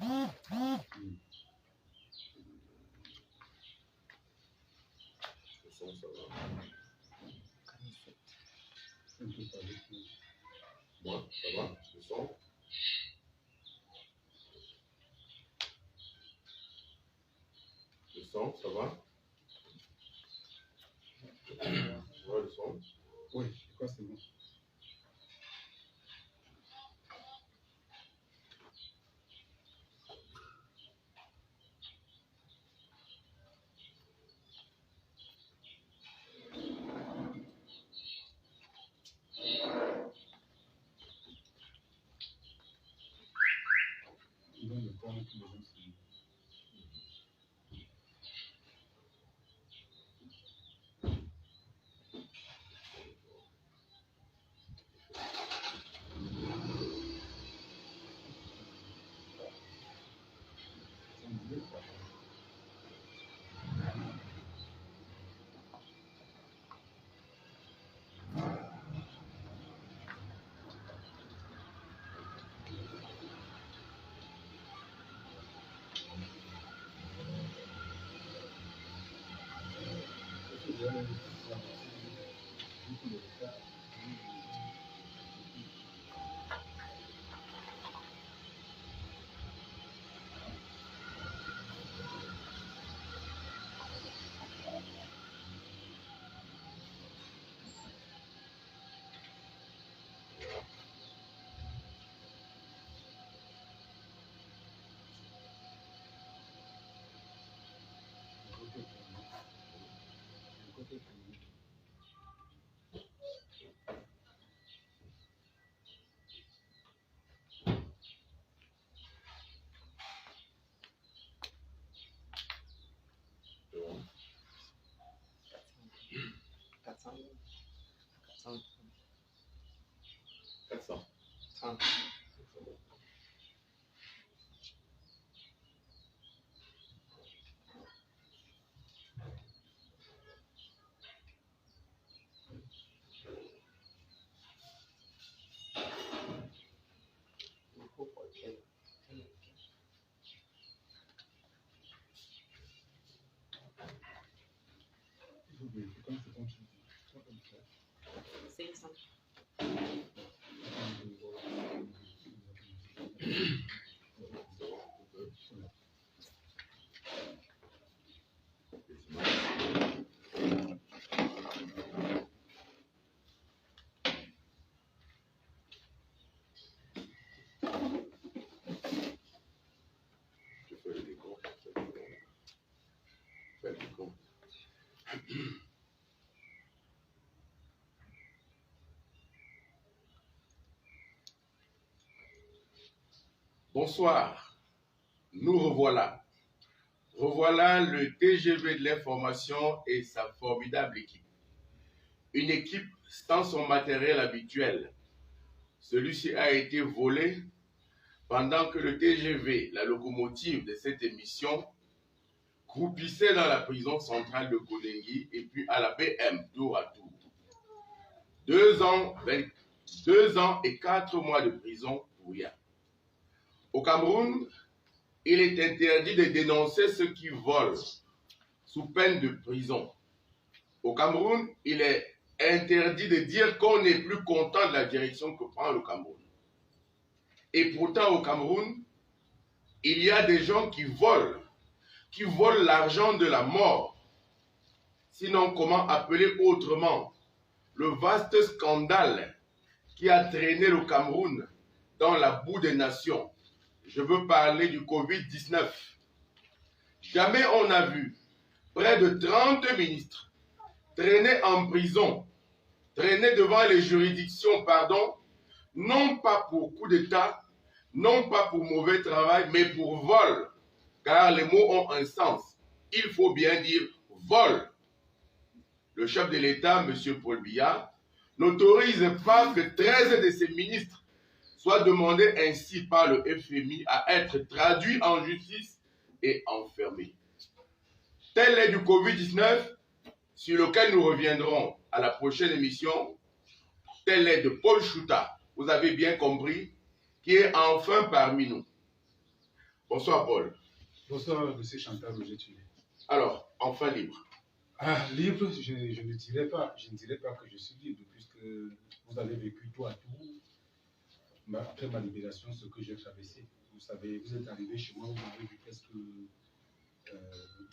Le son, ça va. Moi, ça va? Le son? Le son, ça va? Ouais, le son? Oui, je crois que c'est bon. Dans le temps que les gens se disent. C'est bon. 400. 400. 30. Je fais le décompte. Fais le décompte. Bonsoir, nous revoilà. Revoilà le TGV de l'information et sa formidable équipe. Une équipe sans son matériel habituel. Celui-ci a été volé pendant que le TGV, la locomotive de cette émission, croupissait dans la prison centrale de Golengui et puis à la BM, tour à tour. 2 ans et 4 mois de prison pour rien. Au Cameroun, il est interdit de dénoncer ceux qui volent sous peine de prison. Au Cameroun, il est interdit de dire qu'on n'est plus content de la direction que prend le Cameroun. Et pourtant, au Cameroun, il y a des gens qui volent l'argent de la mort. Sinon, comment appeler autrement le vaste scandale qui a traîné le Cameroun dans la boue des nations? Je veux parler du Covid-19. Jamais on a vu près de 30 ministres traîner en prison, traîner devant les juridictions, non pas pour coup d'État, non pas pour mauvais travail, mais pour vol, car les mots ont un sens. Il faut bien dire vol. Le chef de l'État, M. Paul Biya, n'autorise pas que 13 de ses ministres soient demandés ainsi par le FMI à être traduits en justice et enfermés. Tel est du Covid-19, sur lequel nous reviendrons à la prochaine émission. Tel est de Paul Chouta, vous avez bien compris, qui est enfin parmi nous. Bonsoir, Paul. Bonsoir, M. Chantal Roger Tulé. Alors, enfin libre. Ah, libre, je ne dirais pas. Je ne dirais pas que je suis libre, puisque vous avez vécu tout à tout. Après ma libération, ce que j'ai traversé. Vous savez, vous êtes arrivé chez moi, vous m'avez vu presque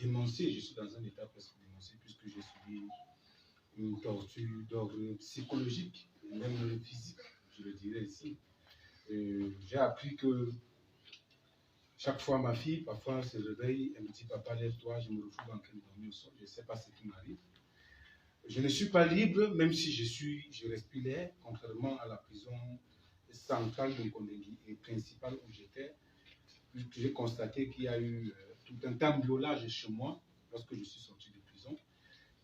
dénoncé. Je suis dans un état presque dénoncé, puisque j'ai subi une torture d'ordre psychologique, et même physique, je le dirais ici. J'ai appris que chaque fois ma fille, parfois, elle se réveille, elle me dit, papa, lève-toi, je me retrouve en train de dormir au sol, je ne sais pas ce qui m'arrive. Je ne suis pas libre, même si je respire l'air, contrairement à la prison centrale de Kondengui et principale où j'étais. J'ai constaté qu'il y a eu tout un cambriolage chez moi lorsque je suis sorti de prison.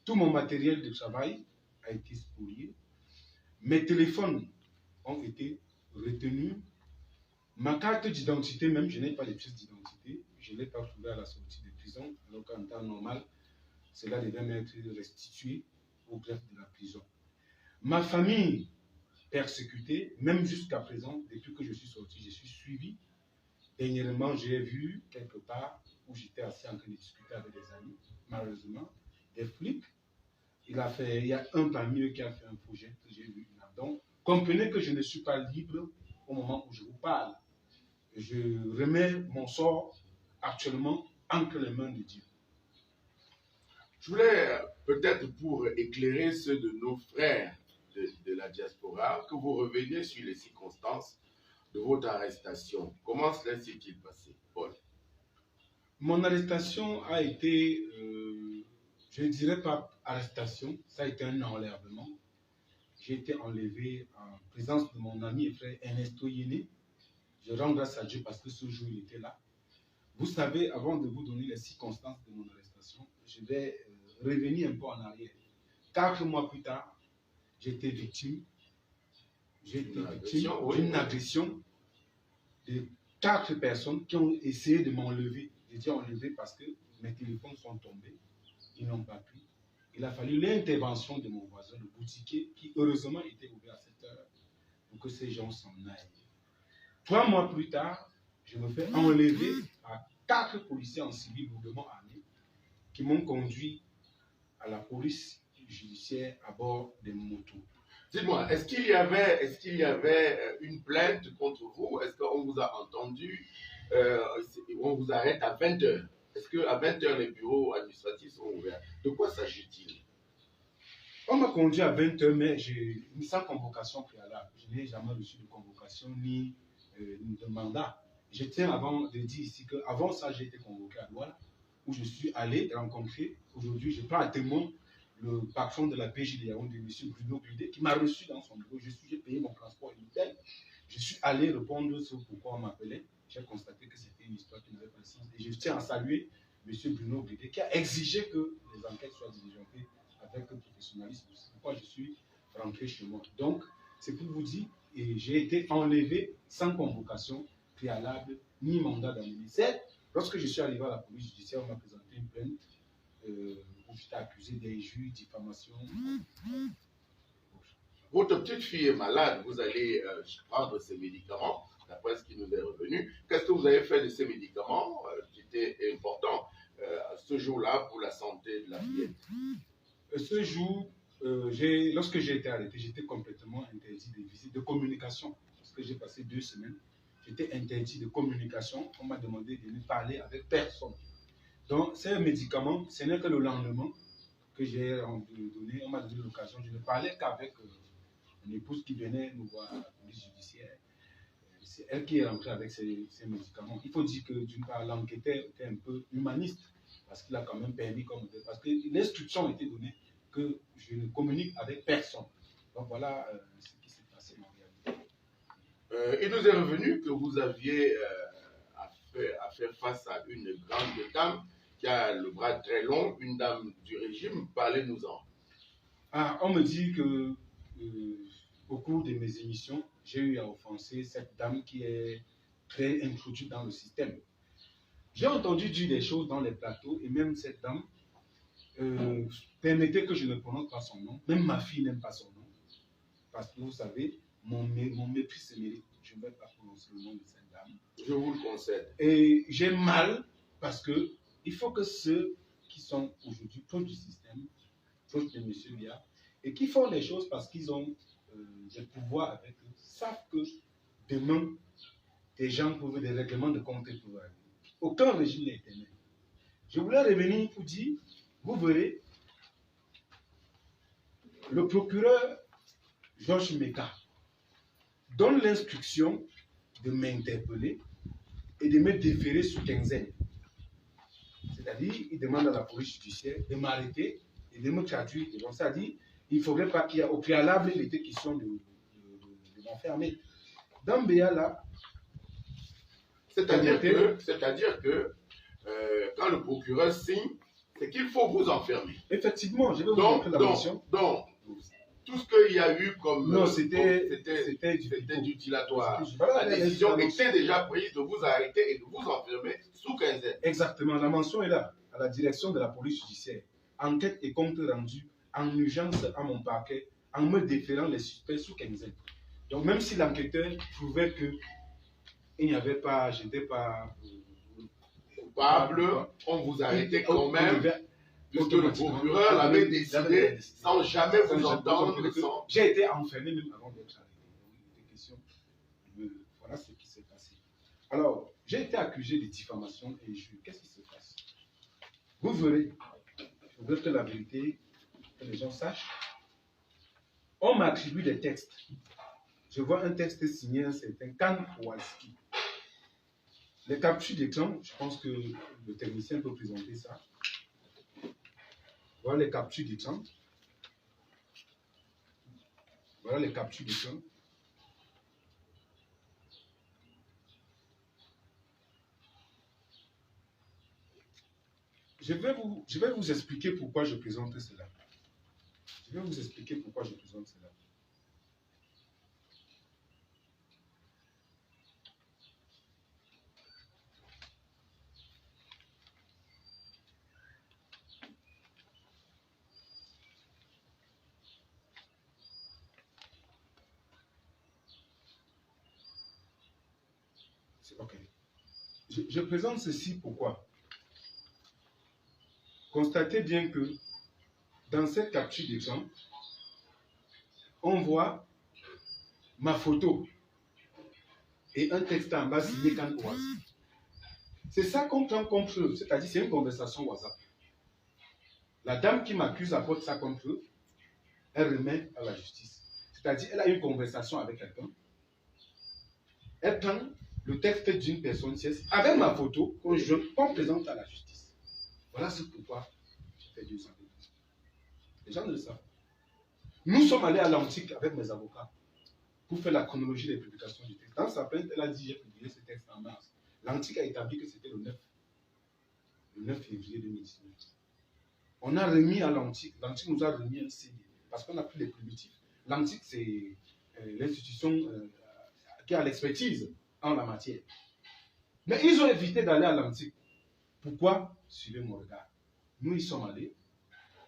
Tout mon matériel de travail a été spolié. Mes téléphones ont été retenus. Ma carte d'identité, même, je n'ai pas les pièces d'identité. Je ne l'ai pas trouvée à la sortie de prison, alors qu'en temps normal, cela devait m'être restitué au greffe de la prison. Ma famille persécutée, même jusqu'à présent, depuis que je suis sorti, je suis suivi. Dernièrement, j'ai vu quelque part où j'étais assis en train de discuter avec des amis, malheureusement, des flics. Il y a un parmi eux qui a fait un projet que j'ai vu. Donc, comprenez que je ne suis pas libre au moment où je vous parle. Je remets mon sort actuellement entre les mains de Dieu. Je voulais peut-être pour éclairer ceux de nos frères de la diaspora, que vous reveniez sur les circonstances de votre arrestation. Comment cela s'est-il passé, Paul? Mon arrestation a été, je ne dirais pas arrestation, ça a été un enlèvement. J'ai été enlevé en présence de mon ami et frère Ernesto Yéné. Je rends grâce à Dieu parce que ce jour, il était là. Vous savez, avant de vous donner les circonstances de mon arrestation, je vais revenir un peu en arrière. 4 mois plus tard, j'ai été victime d'une agression de 4 personnes qui ont essayé de m'enlever. J'ai dit enlever parce que mes téléphones sont tombés. Ils n'ont pas pu. Il a fallu l'intervention de mon voisin, le boutiquier, qui heureusement était ouvert à cette heure pour que ces gens s'en aillent. 3 mois plus tard, je me fais enlever par 4 policiers en civil lourdement armés qui m'ont conduit à la police judiciaire à bord de motos. Dites-moi, est-ce qu'il y avait une plainte contre vous? Est-ce qu'on vous a entendu? On vous arrête à 20h. Est-ce qu'à 20h, les bureaux administratifs sont ouverts? De quoi s'agit-il? On m'a conduit à 20h, mais sans convocation préalable. Je n'ai jamais reçu de convocation ni de mandat. Je tiens avant de dire ici qu'avant ça, j'ai été convoqué à Douala, où je suis allé rencontrer. Aujourd'hui, je prends à témoin le patron de la PJ de Yaoundé, M. Bruno Guidé, qui m'a reçu dans son bureau. J'ai payé mon transport et l'hôtel. Je suis allé répondre sur pourquoi on m'appelait. J'ai constaté que c'était une histoire qui n'avait pas de sens. Et je tiens à saluer M. Bruno Guidé, qui a exigé que les enquêtes soient diligentées avec professionnalisme. C'est pourquoi je suis rentré chez moi. Donc, c'est pour vous dire, j'ai été enlevé sans convocation préalable ni mandat d'amener. Lorsque je suis arrivé à la police judiciaire, on m'a présenté une plainte où j'étais accusé d'injure, diffamation. Votre petite fille est malade, vous allez prendre ses médicaments, d'après ce qui nous est revenu. Qu'est-ce que vous avez fait de ces médicaments qui étaient importants ce jour-là pour la santé de la fillette? Ce jour, lorsque j'ai été arrêté, j'étais complètement interdit de visite, de communication. Parce que j'ai passé 2 semaines, j'étais interdit de communication. On m'a demandé de ne parler avec personne. Donc, ces médicaments, ce n'est que le lendemain que j'ai donné. On m'a donné l'occasion. Je ne parlais qu'avec une épouse qui venait nous voir à la police judiciaire. C'est elle qui est rentrée avec ces médicaments. Il faut dire que, d'une part, l'enquêteur était un peu humaniste, parce qu'il a quand même permis, parce que l'instruction a été donnée que je ne communique avec personne. Donc voilà ce qui s'est passé en réalité. Il nous est revenu que vous aviez à faire face à une grande dame qui a le bras très long, une dame du régime. Parlez-nous-en. On me dit que au cours de mes émissions, j'ai eu à offenser cette dame qui est très introduite dans le système. J'ai entendu dire des choses dans les plateaux et même cette dame permettez que je ne prononce pas son nom. Même ma fille n'aime pas son nom. Parce que vous savez, mon mépris se mérite. Je ne vais pas prononcer le nom de cette dame. dame. Je vous le concède. Et j'ai mal parce que il faut que ceux qui sont aujourd'hui proches du système, proches de M. Biya, et qui font les choses parce qu'ils ont des pouvoirs avec eux, savent que demain, des gens peuvent, des règlements de compte peuvent arriver. Aucun régime n'est éternel. Je voulais revenir pour dire, vous verrez, le procureur Georges Meka donne l'instruction de m'interpeller et de me déférer sous quinzaine. C'est-à-dire, il demande à la police judiciaire de m'arrêter et de me traduire. Donc, ça dit, il ne faudrait pas qu'il y ait au préalable, il était question de m'enfermer. Dans Béa, là, c'est-à-dire que quand le procureur signe, c'est qu'il faut vous enfermer. Effectivement, je vais vous montrer la mention. Donc, tout ce qu'il y a eu comme... Non, c'était du dilatoire. La décision était déjà prise de vous arrêter et de vous enfermer sous quinzaine. Exactement, la mention est là, à la direction de la police judiciaire. Enquête et compte rendu en urgence à mon parquet, en me déférant les suspects sous quinzaine. Donc, même si l'enquêteur trouvait que il n'y avait pas, j'étais pas coupable, on vous arrêtait quand même, puisque le procureur l'avait décidé sans jamais vous entendre. J'ai été enfermé même avant d'être arrêté. Voilà ce qui s'est passé. Alors, j'ai été accusé de diffamation et injure. Qu'est-ce qui se passe? Vous verrez, il faudrait que la vérité, que les gens sachent. On m'attribue des textes. Je vois un texte signé un certain Kan Kowalski. Les captures d'écran, je pense que le technicien peut présenter ça. Voilà les captures d'écran. Voilà les captures d'écran. Je vais vous expliquer pourquoi je présente cela. Je vais vous expliquer pourquoi je présente cela. Ok. Je présente ceci pourquoi? Constatez bien que dans cette capture d'écran, on voit ma photo et un texte en bas signé Kan Kowalski. C'est ça qu'on prend comme preuve, c'est-à-dire c'est une conversation WhatsApp. La dame qui m'accuse apporte ça comme preuve, elle remet à la justice. C'est-à-dire elle a une conversation avec quelqu'un, elle prend le texte d'une personne tierce avec ma photo qu'on présente à la justice. Voilà ce pourquoi j'ai fait 2 ans de prison. Les gens ne le savent. Nous sommes allés à l'antique avec mes avocats pour faire la chronologie des publications du texte. Dans sa plainte, elle a dit j'ai publié ce texte en mars. L'antique a établi que c'était le 9 février 2019. On a remis à l'antique nous a remis un CD parce qu'on a pris les primitifs. L'antique, c'est l'institution qui a l'expertise en la matière. Mais ils ont évité d'aller à l'antique. Pourquoi? Suivez mon regard. Nous y sommes allés.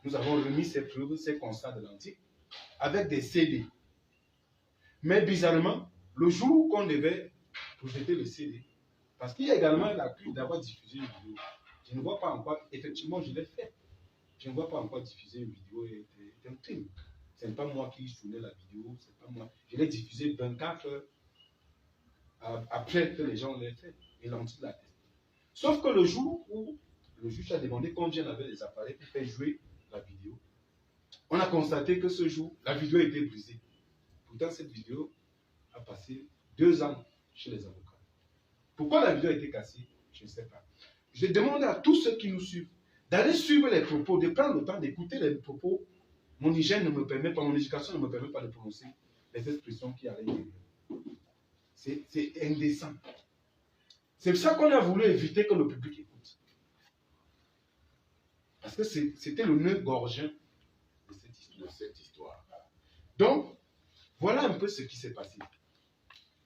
Nous avons remis ces preuves, ces constats de l'antique avec des CD. Mais bizarrement, le jour qu'on devait projeter le CD, parce qu'il y a également l'accuse d'avoir diffusé une vidéo. Je ne vois pas encore, effectivement je l'ai fait. Je ne vois pas encore diffuser une vidéo et un crime. Ce n'est pas moi qui tournais la vidéo, c'est pas moi. Je l'ai diffusé 24 heures après que les gens l'aient fait. Et l'antique l'a testé. Sauf que le jour où le juge a demandé qu'on vienne avec les appareils pour faire jouer la vidéo, on a constaté que ce jour, la vidéo était brisée. Pourtant, cette vidéo a passé 2 ans chez les avocats. Pourquoi la vidéo a été cassée? Je ne sais pas. Je demande à tous ceux qui nous suivent d'aller suivre les propos, de prendre le temps d'écouter les propos. Mon hygiène ne me permet pas, mon éducation ne me permet pas de prononcer les expressions qui arrivent. C'est indécent. C'est pour ça qu'on a voulu éviter que le public écoute. Parce que c'était le nœud gorgien de cette histoire. Donc, voilà un peu ce qui s'est passé.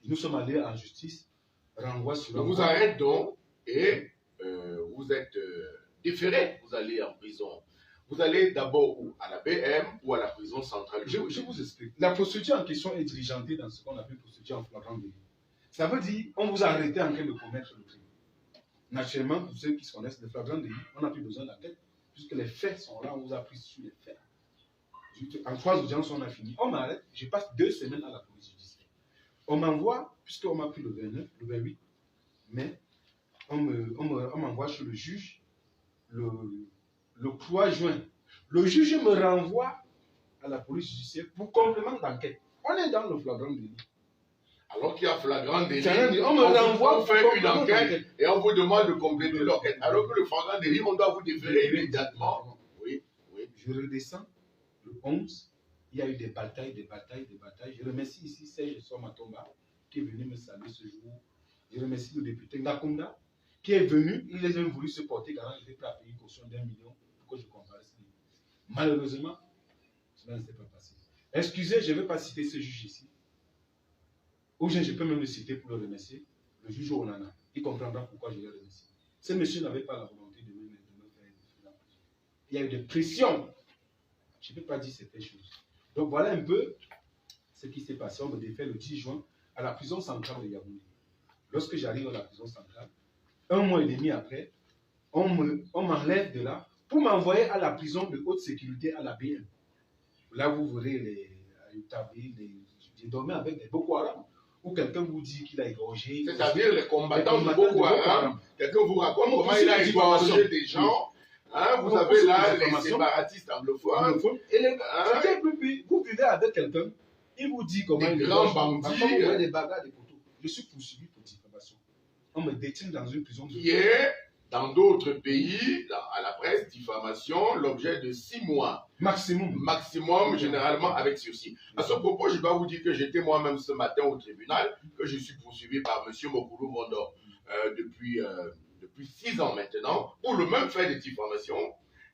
Nous sommes allés en justice, renvoi sur le... On vous arrête donc et vous êtes déféré, vous allez en prison. Vous allez d'abord à la BM ou à la prison centrale. Je vous explique. La procédure en question est diligentée dans ce qu'on appelle procédure en flagrant délit. Ça veut dire on vous a arrêté en train de commettre le crime. Naturellement, pour ceux qui se connaissent le flagrant délit, on n'a plus besoin d'enquête, puisque les faits sont là, on vous a pris sur les faits. En 3 audiences, on a fini. On m'arrête, je passe 2 semaines à la police judiciaire. On m'envoie, puisqu'on m'a pris le 29, le 28, mais on m'envoie chez le juge le 3 juin. Le juge me renvoie à la police judiciaire pour complément d'enquête. On est dans le flagrant délit. Alors qu'il y a flagrant délit, on me renvoie, on fait une enquête et on vous demande de compléter l'enquête. Alors que le flagrant délit, on doit vous déférer immédiatement. Oui, oui. Je redescends le 11. Il y a eu des batailles. Je remercie ici Serge Somatomba qui est venu me saluer ce jour. Je remercie le député Ngakonda qui est venu. Il les a voulu se porter garant. Il était prêt à payer une caution d'1 million pour que je comparaisse. Malheureusement, cela ne s'est pas passé. Excusez, je ne vais pas citer ce juge ici. Ou bien je peux même le citer pour le remercier. Le juge Onana, il comprendra pourquoi je le remercie. Ce monsieur n'avait pas la volonté de me faire. Il y a eu des pressions. Je ne peux pas dire certaines choses. Donc voilà un peu ce qui s'est passé. On me défait le 10 juin à la prison centrale de Yaoundé. Lorsque j'arrive à la prison centrale, 1 mois et demi après, on m'enlève de là pour m'envoyer à la prison de haute sécurité à la BM. Là, vous verrez j'ai dormi avec des Boko Haram. Ou quelqu'un vous dit qu'il a égorgé. C'est-à-dire les combattants de Boko Haram. Quelqu'un vous raconte comment il a égorgé des gens. Hein, vous avez là les séparatistes anglophones. Et vous vivez avec quelqu'un, il vous dit comment il grands bandits. Des bagarres, des poteaux. Je suis poursuivi pour diffamation. On me détient dans une prison qui est, dans d'autres pays, à la presse, diffamation, l'objet de 6 mois. Maximum, généralement avec sursis. À ce propos, je dois vous dire que j'étais moi-même ce matin au tribunal, que je suis poursuivi par M. Mokulu Mondo depuis 6 ans maintenant, pour le même fait de diffamation.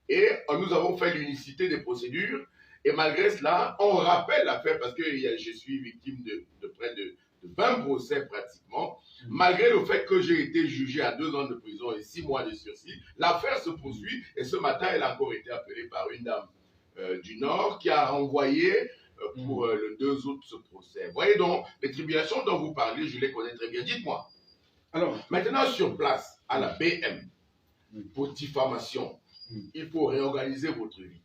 Et nous avons fait l'unicité des procédures. Et malgré cela, on rappelle l'affaire parce que je suis victime de près de 20 procès pratiquement. Malgré le fait que j'ai été jugé à 2 ans de prison et 6 mois de sursis, l'affaire se poursuit. Et ce matin, elle a encore été appelée par une dame du Nord qui a renvoyé pour le 2 août ce procès. Vous voyez donc, les tribulations dont vous parlez, je les connais très bien. Dites-moi. Alors, maintenant sur place, à la BM, pour diffamation, il faut réorganiser votre vie.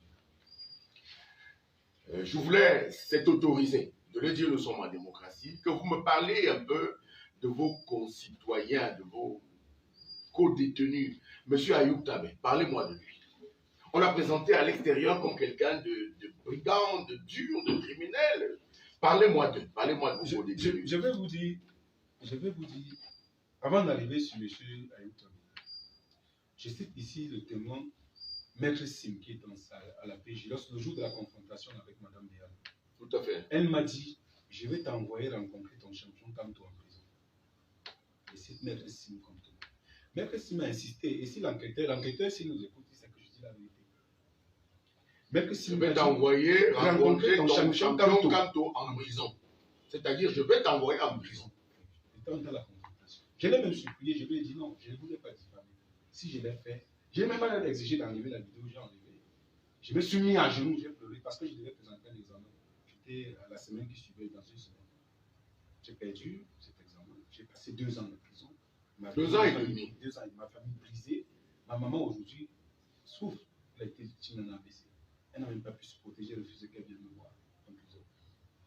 Je voulais, c'est autorisé, de le dire, nous sommes en démocratie, que vous me parlez un peu de vos concitoyens, de vos co-détenus. Monsieur Ayoub Tabé, parlez-moi de lui. On l'a présenté à l'extérieur comme quelqu'un de brigand, de dur, de criminel. Parlez-moi de vos détenus. Je vais vous dire, avant d'arriver sur monsieur Ayoub Tabé, je cite ici le témoin Maître Sim qui est à la PJ, lorsque le jour de la confrontation avec Mme Béal. Tout à fait. Elle m'a dit, je vais t'envoyer rencontrer ton champion Kamto en prison. Et c'est Maître Sim comme tout. Maître Sim a insisté, et si l'enquêteur s'il nous écoute, il sait que je dis la vérité. Maître Sim je vais t'envoyer rencontrer ton champion Kamto en prison. C'est-à-dire, je vais t'envoyer en prison. Étant dans la confrontation. Je l'ai même supplié, je lui ai dit non, je ne voulais pas diffamer. Si je l'ai fait, j'ai même pas exigé d'enlever la vidéo, j'ai enlevé. Je me suis mis à genoux, j'ai pleuré parce que je devais présenter un examen. J'étais à la semaine qui suivait, dans une semaine. J'ai perdu cet examen. J'ai passé 2 ans de prison. 2 ans et demi. 2 ans, ma famille brisée. Ma maman aujourd'hui souffre. Elle a été victime d'un AVC. Elle n'a même pas pu se protéger, elle refusait qu'elle vienne me voir en prison.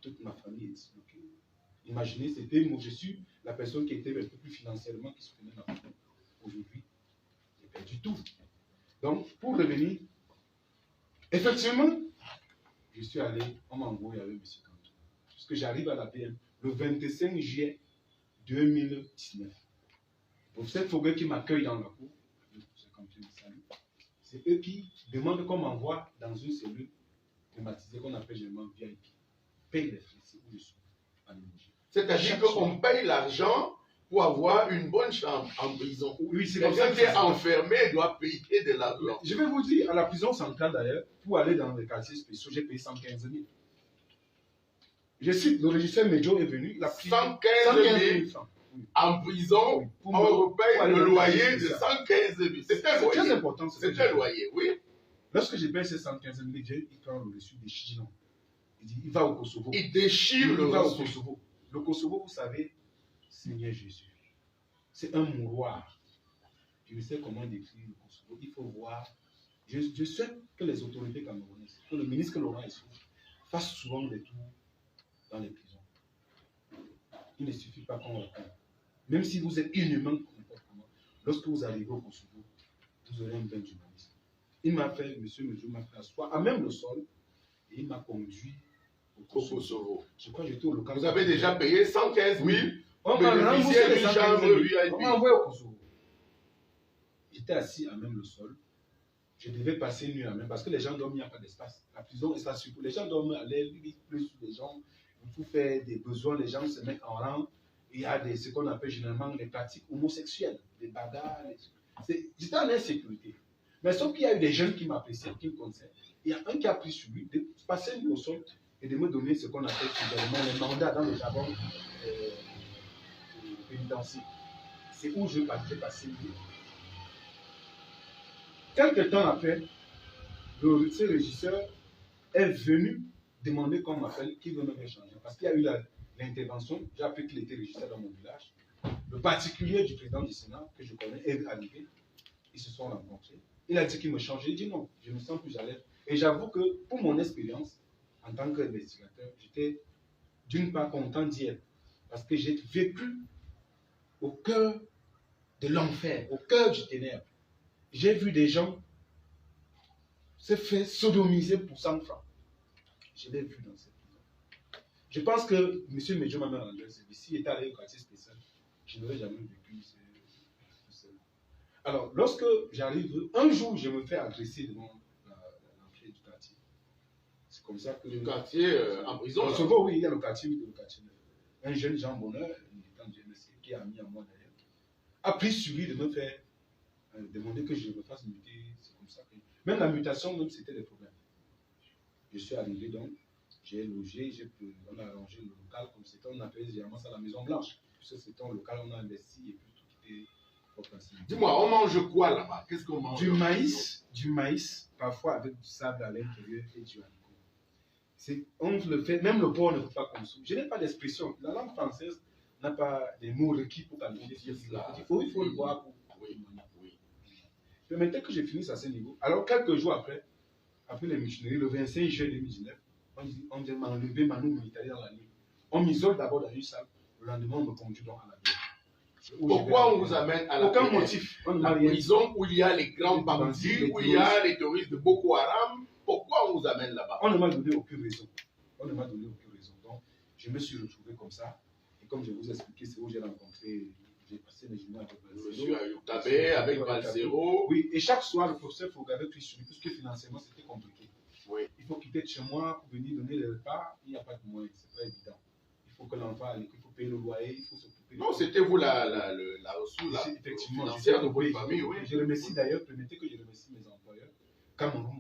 Toute ma famille est disloquée. Imaginez, c'était moi, je suis la personne qui était un peu plus financièrement qui soutenait ma famille. Aujourd'hui, j'ai perdu tout. Donc, pour revenir, effectivement, je suis allé, on m'a envoyé avec M. Kanto. Puisque j'arrive à la PM le 25 juillet 2019. Pour cette Foguet qui m'accueille dans la cour, c'est eux qui demandent qu'on m'envoie dans une cellule climatisée qu'on appelle généralement VIP. Paye les frais, c'est où je suis à Nimouji. C'est-à-dire qu'on paye l'argent pour avoir une bonne chambre en prison. Oui, c'est quelqu'un qui est enfermé doit payer de l'argent. Je vais vous dire, à la prison centrale d'ailleurs, pour aller dans les quartiers spéciaux, j'ai payé 115 000. Je cite, le régisseur Medjo est venu, il a pris 115 000 francs. En prison, oui, on paye le loyer de 115 000. C'est un loyer. Très important. C'est un loyer, oui. Lorsque je paye ces 115 000, il prend le reçu des Chigilons. Il dit, il va au Kosovo. Il déchire le reçu. Au Kosovo. Le Kosovo, vous savez, Seigneur Jésus, c'est un mouroir. Je ne sais comment décrire le Kosovo. Il faut voir. Je souhaite que les autorités camerounaises, que le ministre Laurent Essou fasse souvent des tours dans les prisons. Il ne suffit pas qu'on réponde. Même si vous êtes inhumain, lorsque vous arrivez au Kosovo, vous aurez un bain d'humanisme. Il m'a fait, monsieur Medjou m'a fait asseoir à même le sol et il m'a conduit au Kosovo. Je crois que j'étais au local. Vous avez déjà payé 115 000. Oui. On m'a remboursé les 115 000. On m'a envoyé au Kosovo. J'étais assis à même le sol. Je devais passer une nuit à même parce que les gens dorment, il n'y a pas d'espace. La prison est ça sur. Les gens dorment à l'air, ils plus sur les gens. Il faut faire des besoins, les gens se mettent en rang. Il y a ce qu'on appelle généralement les pratiques homosexuelles, des bagarres. J'étais en insécurité. Mais sauf qu'il y a eu des jeunes qui m'appréciaient, qui me connaissaient. Il y a un qui a pris sur lui de passer une nuit au sol et de me donner ce qu'on appelle les mandats dans le jargon pénitentiaire. C'est où je partais passer une nuit. Quelques temps après, ce régisseur est venu demander qu'on m'appelle, qu'il veut me faire changer. Parce qu'il y a eu l'intervention, j'ai appris qu'il était régisseur dans mon village. Le particulier du président du Sénat, que je connais, est arrivé. Ils se sont rencontrés. Il a dit qu'il me changeait. Il dit non, je me sens plus à l'aise. Et j'avoue que pour mon expérience, en tant qu'investigateur, j'étais d'une part content d'y être. Parce que j'ai vécu au cœur de l'enfer, au cœur du ténèbre. J'ai vu des gens se faire sodomiser pour 100 francs. Je l'ai vu dans cette prison. Je pense que M. Medjou m'a rendu service. S'il était allé au quartier spécial, je n'aurais jamais vécu ce. Alors, lorsque j'arrive, un jour, je me fais agresser devant l'entrée du quartier. C'est comme ça que. Du quartier en prison. Au Sogo, oui, il y a le quartier, oui, le quartier. Un jeune Jean Bonheur, militant du MSC, qui est ami à moi d'ailleurs, a pris sur lui de me faire demander que je me fasse muter. C'est comme ça que. Même la mutation, même, c'était des problèmes. Je suis arrivé donc, j'ai logé, on a arrangé le local comme c'était, on appelait généralement ça la Maison Blanche. Puisque c'était un local, on a investi et puis tout était propre. Dis-moi, on mange quoi là-bas? Qu'est-ce qu'on mange? Du maïs, parfois avec du sable à l'intérieur et du haricot. On le fait, même le porc ne peut pas consommer. Je n'ai pas d'expression. La langue française n'a pas des mots requis pour qualifier cela. Il faut le voir pour. Oui. Permettez que je finisse à ce niveau. Alors, quelques jours après les mutineries, le 25 juillet 2019, on m'a enlevé Manu militaire dans la nuit. On m'isole d'abord dans une salle. Le lendemain, on me conduit donc à la BR. Pourquoi on vous amène à la Aucun motif. La prison où il y a les grands bandits, où il y a les terroristes de Boko Haram. Pourquoi on vous amène là-bas? On ne m'a donné aucune raison. Donc, je me suis retrouvé comme ça. Et comme je vous ai expliqué, c'est où j'ai rencontré, j'ai passé mes journées avec Balsero. Monsieur Ayoub Tabé, avec Balsero. Oui, et chaque soir, le professeur Foga avait pris sur lui, puisque financièrement, c'était compliqué. Oui. Il faut quitter de chez moi pour venir donner les repas. Il n'y a pas de moyens, c'est pas évident. Il faut que l'enfant aille, il faut payer le loyer, il faut s'occuper. Non, c'était vous la ressource financière de votre famille, oui. Je remercie d'ailleurs, permettez que je remercie mes employeurs. Cameroun,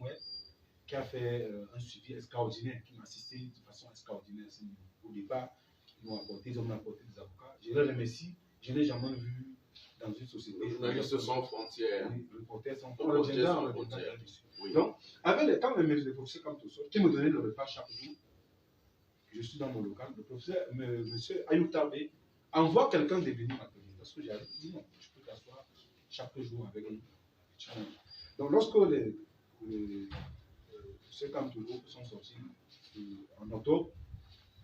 qui a fait un suivi extraordinaire, qui m'a assisté de façon extraordinaire. Au départ, ils m'ont apporté des avocats. Je les remercie. Je n'ai jamais vu dans une société. Les journalistes sans frontières. Les reporters sans frontières. Oui. Donc, quand le professeur Kamtoso, qui me donnait le repas chaque jour, je suis dans mon local, le professeur, M. Ayoub Tabé, envoie quelqu'un de venir m'appeler. Parce que j'ai dit non, je peux t'asseoir chaque jour avec nous. Donc, lorsque les professeurs Kamtoso sont sortis en octobre,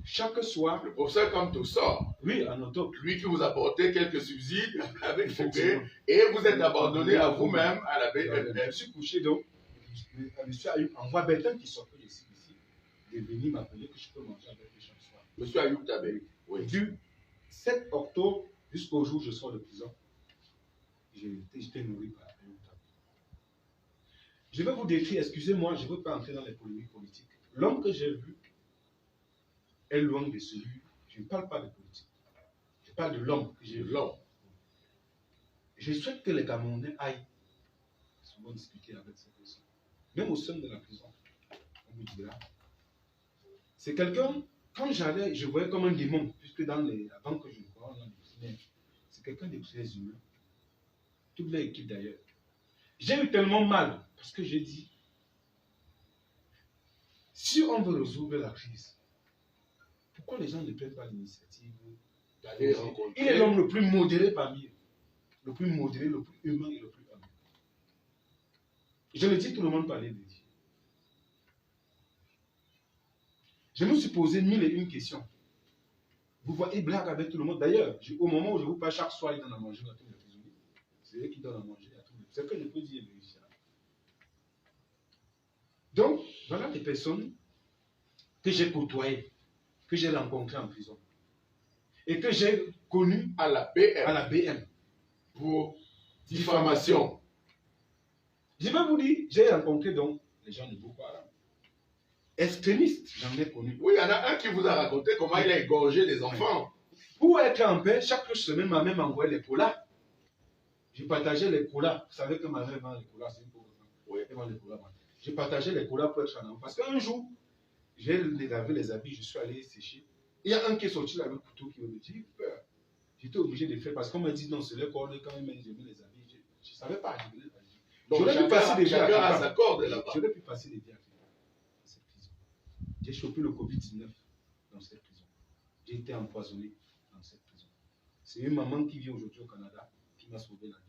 chaque soir. Le professeur Kamtoso. Oui, en octobre. Lui qui vous apportait quelques subsides avec Fouquet, et vous êtes abandonné à vous-même à la BFF. Je suis couché donc. Monsieur Ayoub envoie Bertin qui sortait ici, de venir m'appeler que je peux manger avec lui chaque soir. Monsieur Ayoub Tabé. Oui. Du 7 octobre jusqu'au jour où je sors de prison, j'étais nourri par Ayoub Tabé. Je vais vous décrire, excusez-moi, je ne veux pas entrer dans les polémiques politiques. L'homme que j'ai vu est loin de celui. Je ne parle pas de politique. Je parle de l'homme que j'ai vu. Je souhaite que les Camerounais aillent souvent discuter avec cette personne. Même au sein de la prison, on me dira. C'est quelqu'un, quand j'allais, je voyais comme un démon, puisque avant que je le voie dans les c'est quelqu'un de très humain. Toute l'équipe d'ailleurs. J'ai eu tellement mal, parce que j'ai dit, si on veut résoudre la crise, pourquoi les gens ne prennent pas l'initiative d'aller rencontrer. Il est l'homme le plus modéré parmi eux. Le plus modéré, le plus humain et le plus humble. Je le dis, tout le monde parlait de Dieu. Je me suis posé 1001 questions. Vous voyez, blague avec tout le monde. D'ailleurs, au moment où je vous parle, chaque soir, il donne à manger à tous les prisonniers. C'est eux qui donnent à manger à tous les prisonniers. C'est ce que je peux dire. Donc, voilà des personnes que j'ai côtoyées, que j'ai rencontrées en prison. Et que j'ai connues à la BM. À la BM. Pour diffamation. Je vais vous dire, j'ai rencontré donc les gens de Boko Haram. Extrémistes, j'en ai connu. Oui, il y en a un qui vous a raconté comment il a égorgé des enfants. Pour être en paix, chaque semaine, ma mère m'envoyait les colas. Je partageais les colas. Vous savez que ma mère vend les colas, c'est une pauvre femme. Oui. Elle vend les colas. Je partageais les colas pour être en paix. Parce qu'un jour, j'ai lavé les habits, je suis allé sécher. Il y a un qui est sorti là avec le couteau qui me dit peur. J'étais obligé de faire parce qu'on m'a dit non, c'est le corps quand même, j'ai mis les habits. Je ne savais pas. J'aurais pu passer des vies à sa corde là-bas. J'aurais pu passer des vies à cette prison. J'ai chopé le Covid-19 dans cette prison. J'ai été empoisonné dans cette prison. C'est une maman qui vit aujourd'hui au Canada qui m'a sauvé la vie.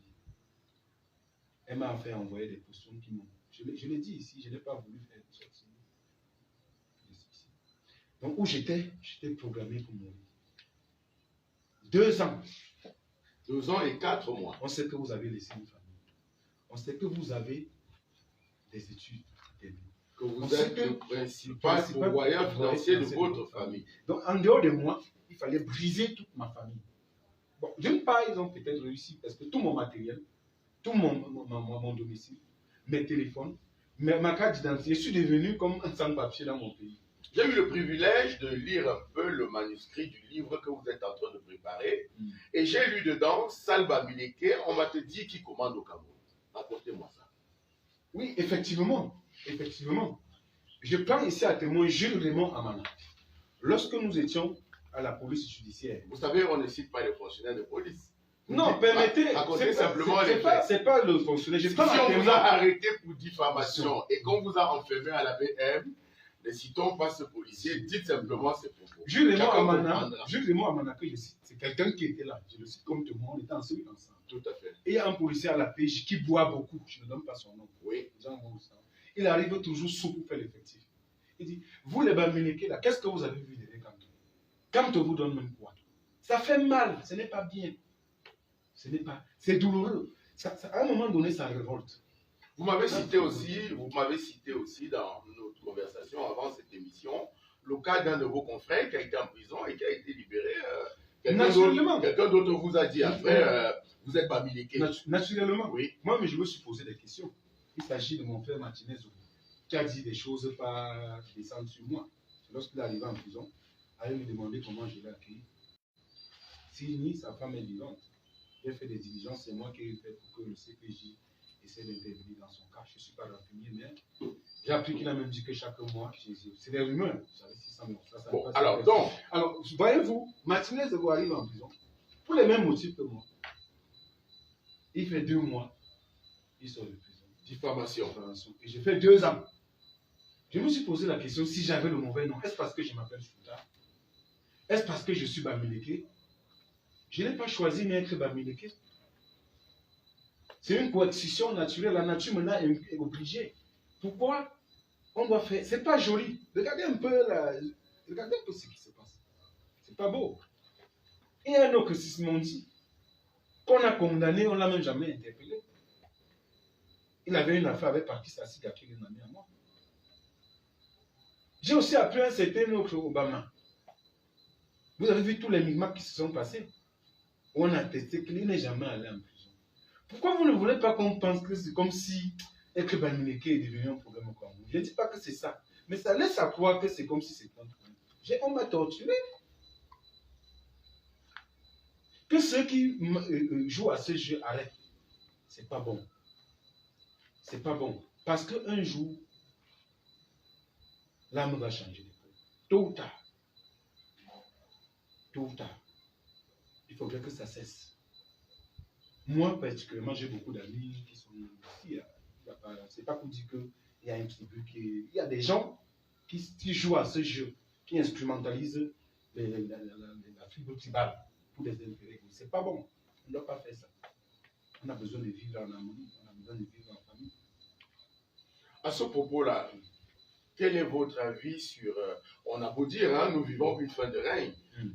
Elle m'a fait envoyer des potions qui m'ont... Je l'ai dit ici, je n'ai pas voulu faire de sortie. Donc où j'étais programmé pour mourir. 2 ans. 2 ans et 4 mois. On sait que vous avez laissé une famille. On sait que vous avez des études. Que vous êtes le principal pourvoyeur financier de votre famille. Donc en dehors de moi, il fallait briser toute ma famille. Bon, d'une part, ils ont peut-être réussi parce que tout mon matériel, tout mon domicile, mes téléphones, ma carte d'identité, je suis devenu comme un sans-papier dans mon pays. J'ai eu le privilège de lire un peu le manuscrit du livre que vous êtes en train de préparer. Et j'ai lu dedans Salva Mileke, on m'a dit qui commande au Cameroun. Apportez-moi ça. Oui, effectivement. Effectivement. Je prends ici à témoin Jules Raymond Amana. Lorsque nous étions à la police judiciaire. Vous savez, on ne cite pas les fonctionnaires de police. Non, permettez. Racontez simplement les faits. C'est pas le fonctionnaire. Si on vous a arrêté pour diffamation et qu'on vous a enfermé à la BM, ne citons pas ce policier, dites simplement ses propos. Jules Raymond Amana, que je cite, c'est quelqu'un qui était là. Je le cite comme témoin, on était ensemble. Tout à fait. Et il y a un policier à la PJ qui boit beaucoup. Je ne donne pas son nom. Oui. Il arrive toujours sous pour faire l'effectif. Il dit, vous les Bamileke là, qu'est-ce que vous avez vu derrière Kamto? Kamto vous donne même quoi? Ça fait mal, ce n'est pas bien. Ce n'est pas, c'est douloureux. À un moment donné, ça révolte. Vous m'avez cité aussi dans notre conversation avant cette émission, le cas d'un de vos confrères qui a été en prison et qui a été libéré. Quelqu'un d'autre vous a dit après, vous êtes Bamileke. Naturellement. Oui. Moi, mais je me suis posé des questions. Il s'agit de mon frère Martinez qui a dit des choses pas descendre sur moi. Lorsqu'il est arrivé en prison, allait me demander comment je l'ai accueilli. Si sa femme est vivante, j'ai fait des diligences, c'est moi qui ai fait pour que le CPJ essaie d'intervenir dans son cas. Je ne suis pas renseigné, mais j'ai appris qu'il a même dit que chaque mois, c'est des rumeurs. J'avais 600 000. Bon, alors, voyez-vous, Martinez arrive en prison pour les mêmes motifs que moi. Il fait 2 mois, il sort de prison. Diffamation. Et j'ai fait 2 ans. Je me suis posé la question, si j'avais le mauvais nom, est-ce parce que je m'appelle Souda? Est-ce parce que je suis Bamileke? Je n'ai pas choisi d'être Bamileke. C'est une coercition naturelle. La nature maintenant est obligée. Pourquoi on doit faire? C'est pas joli. Regardez un peu ce qui se passe. C'est pas beau. Et un autre m'ont dit qu'on a condamné, on ne l'a même jamais interpellé. Il avait une affaire avec Parti Sassiga qui est un ami à moi. J'ai aussi appris un certain autre Obama. Vous avez vu tous les micmacs qui se sont passés. On a testé qu'il n'est jamais allé en prison. Pourquoi vous ne voulez pas qu'on pense que c'est comme si être Bamileke est devenu un problème au Cameroun? Je ne dis pas que c'est ça. Mais ça laisse à croire que c'est comme si c'était un problème. On m'a torturé. Que ceux qui jouent à ce jeu arrêtent. C'est pas bon. C'est pas bon. Parce qu'un jour, l'âme va changer de peau. Tôt ou tard. Tôt ou tard. Il faudrait que ça cesse. Moi, particulièrement, j'ai beaucoup d'amis qui sont ici. C'est pas pour dire qu'il y a un tribu qui... Il y a des gens qui jouent à ce jeu, qui instrumentalisent la fibre tribale. pour des intérêts. Ce n'est pas bon. On ne doit pas faire ça. On a besoin de vivre en harmonie. On a besoin de vivre en famille. À ce propos-là, quel est votre avis sur... on a beau dire, hein, nous vivons une fin de règne.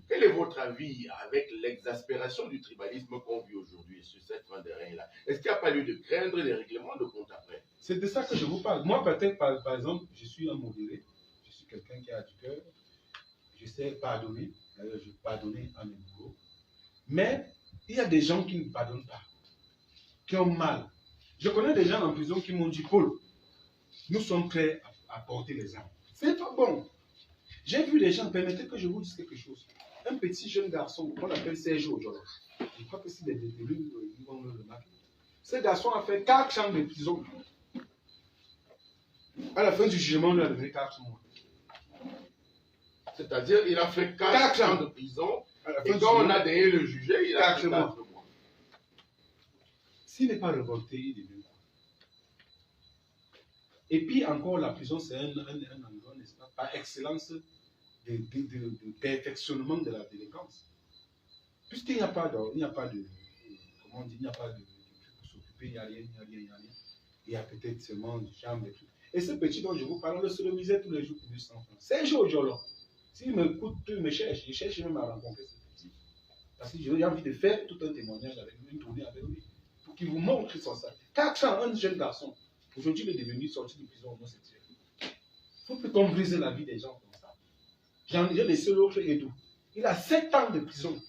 Quel est votre avis avec l'exaspération du tribalisme qu'on vit aujourd'hui sur cette fin de règne-là? Est-ce qu'il n'y a pas lieu de craindre des règlements de compte après? C'est de ça que je vous parle. Moi, peut-être, par exemple, je suis un modéré. Je suis quelqu'un qui a du cœur. Je sais pardonner. D'ailleurs, je pardonne à mes boulots. Mais il y a des gens qui ne pardonnent pas, qui ont mal. Je connais des gens en prison qui m'ont dit, Paul, nous sommes prêts à porter les armes. C'est pas bon. J'ai vu des gens, permettez que je vous dise quelque chose. Un petit jeune garçon qu'on appelle Sergio Ojolo. Je crois que si les détenus ils vont le remarquer. Ce garçon a fait 4 ans de prison. À la fin du jugement, il a donné 4 mois. C'est-à-dire, il a fait 4 ans de prison. Et quand on a donné le jugé, il a fait 4 mois. S'il n'est pas révolté, il devient quoi? Et puis encore, la prison, c'est un endroit, n'est-ce pas, par excellence de perfectionnement de la délinquance. Puisqu'il n'y a pas de, comment on dit, il n'y a pas de trucs pour s'occuper, il n'y a rien. Il y a peut-être seulement des chambres, des trucs. Et ce petit dont je vous parle, on le sodomisait tous les jours pour 200 francs. C'est un jour au Jolon. S'il me coûte, il me cherche. Je cherche même à rencontrer ce petit. Parce que j'ai envie de faire tout un témoignage avec lui, une tournée avec lui, pour qu'il vous montre son sac. 4 ans, un jeune garçon. Aujourd'hui, il est devenu sorti de prison homosexuel. Il faut plus qu'on brise la vie des gens comme ça. J'ai laissé l'autre Edou. Il a 7 ans de prison.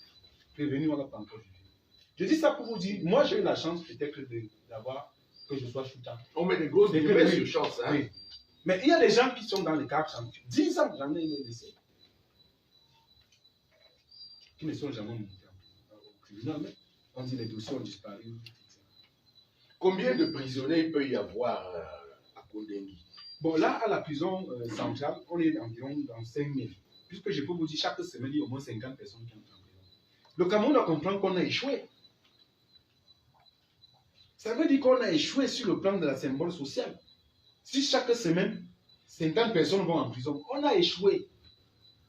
Prévenu, on n'a pas encore jugé. Je dis ça pour vous dire, moi j'ai eu la chance peut-être d'avoir que je sois shooter. On met des grosses guillemets sur chance. Hein? Oui. Mais il y a des gens qui sont dans les 4 ans. 10 ans, j'en ai laissé. Qui ne sont jamais montés au tribunal. Mais on dit les dossiers ont disparu. Combien de prisonniers il peut y avoir à Kondengui? Bon, là, à la prison centrale, on est environ dans 5000. Puisque je peux vous dire, chaque semaine, il y a au moins 50 personnes qui entrent en prison. Le Cameroun doit comprendre qu'on a échoué. Ça veut dire qu'on a échoué sur le plan de la symbole sociale. Si chaque semaine, 50 personnes vont en prison, on a échoué.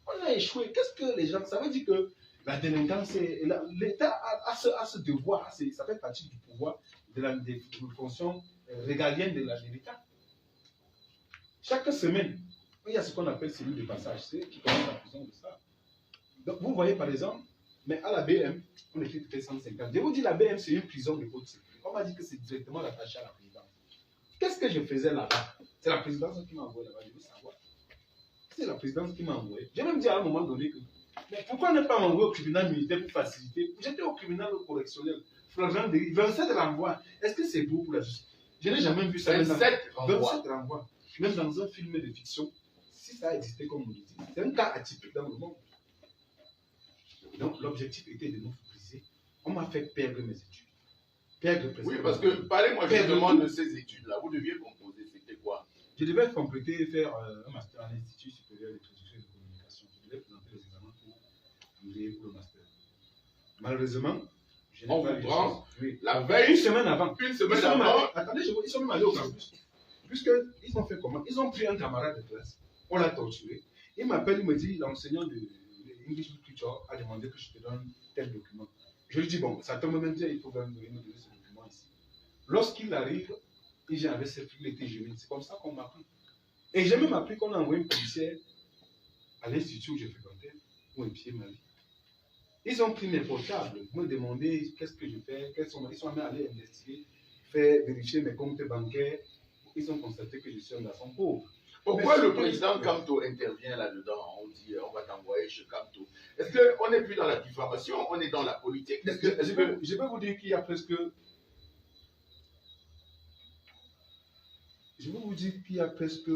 On a échoué. Qu'est-ce que les gens... Ça veut dire que la délinquance, l'État a ce devoir, ça fait partie du pouvoir, des fonctions régaliennes de l'État. Chaque semaine, il y a ce qu'on appelle celui de passage, c'est qui commence la prison de ça. Donc vous voyez par exemple, mais à la BM, on était peut-être 150. Je vous dis, la BM, c'est une prison de haute sécurité. On m'a dit que c'est directement attaché à la présidence. Qu'est-ce que je faisais là-bas? C'est la présidence qui m'a envoyé là-bas, je veux savoir. C'est la présidence qui m'a envoyé. J'ai même dit à un moment donné que, mais pourquoi ne pas m'envoyer au tribunal militaire pour faciliter? J'étais au tribunal correctionnel, flagrant délit, 27 renvois. Est-ce que c'est beau pour la justice? Je n'ai jamais vu ça. 27 renvois. Même dans un film de fiction, si ça existait comme on dit, c'est un cas atypique dans le monde. Donc l'objectif était de nous briser. On m'a fait perdre mes études. Oui, parce que parlez-moi justement de ces études-là. Vous deviez composer, c'était quoi? Je devais compléter et faire un master à l'Institut supérieur de traduction et de communication. Je devais présenter les examens pour le master. Malheureusement, je n'ai pas eu de chance. Oui. La veille, une semaine avant. Attendez, ils sont même allés au campus. Puisqu'ils ont fait comment? Ils ont pris un camarade de classe, on l'a torturé. Il m'appelle, il me dit, l'enseignant de English Literature a demandé que je te donne tel document. Je lui dis, bon, ça tombe même bien, il faut me donner ce document ici. Lorsqu'il arrive, il vient avec ses filles, il était jeune. C'est comme ça qu'on m'a appris. Et j'ai même appris qu'on a envoyé un policier à l'institut où je fréquentais pour épier ma vie. Ils ont pris mes portables, me demander qu'est-ce que je fais, ils sont allés investiguer, vérifier mes comptes bancaires. Ils ont constaté que je suis un garçon pauvre. Pourquoi le président Kamto intervient là-dedans? On dit on va t'envoyer chez Kamto. Est-ce qu'on n'est plus dans la diffamation, on est dans la politique? Je peux vous dire qu'il y a presque... Je peux vous dire qu'il y a presque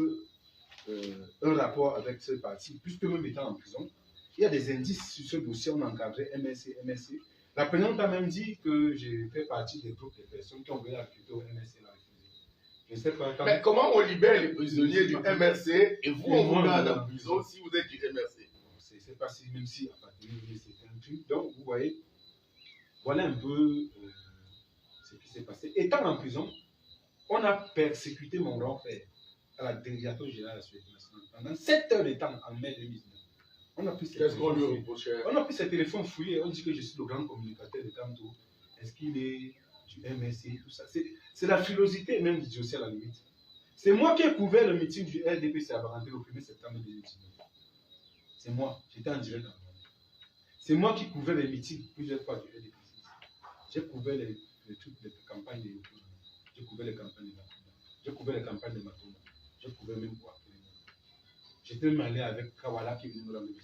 un rapport avec ce parti, puisque même étant en prison, il y a des indices sur ce dossier, on a encadré MSC. La présidente a même dit que j'ai fait partie des groupes de personnes qui ont voulu recruter au MSC. Je sais pas, mais comment on libère les prisonniers du MRC et vous, on vous garde en prison si vous êtes du MRC? C'est pas si, même si à partir de c'est un truc. Donc, vous voyez, voilà un peu ce qui s'est passé. Étant en prison, on a persécuté mon grand frère à la Direction générale de la Sécurité nationale pendant 7 heures de temps en mai 2019. On a pris ses Qu'est-ce qu'on lui téléphones reprochait? On a pris ses téléphones fouillés. On dit que je suis le grand communicateur de Kamto. Est-ce qu'il est du MSC, tout ça? C'est la frilosité même du dossier à la limite. C'est moi qui ai couvert le meeting du RDPC à Baranté le 1er septembre 2019. C'est moi. J'étais en direct. C'est moi qui couvrais les meetings plusieurs fois du RDPC. J'ai couvert les campagnes de j'ai couvert les campagnes de j'ai couvert les campagnes de Matoma. J'ai couvert même quoi. J'étais même allé avec Kawala qui est venu nous rendre visite.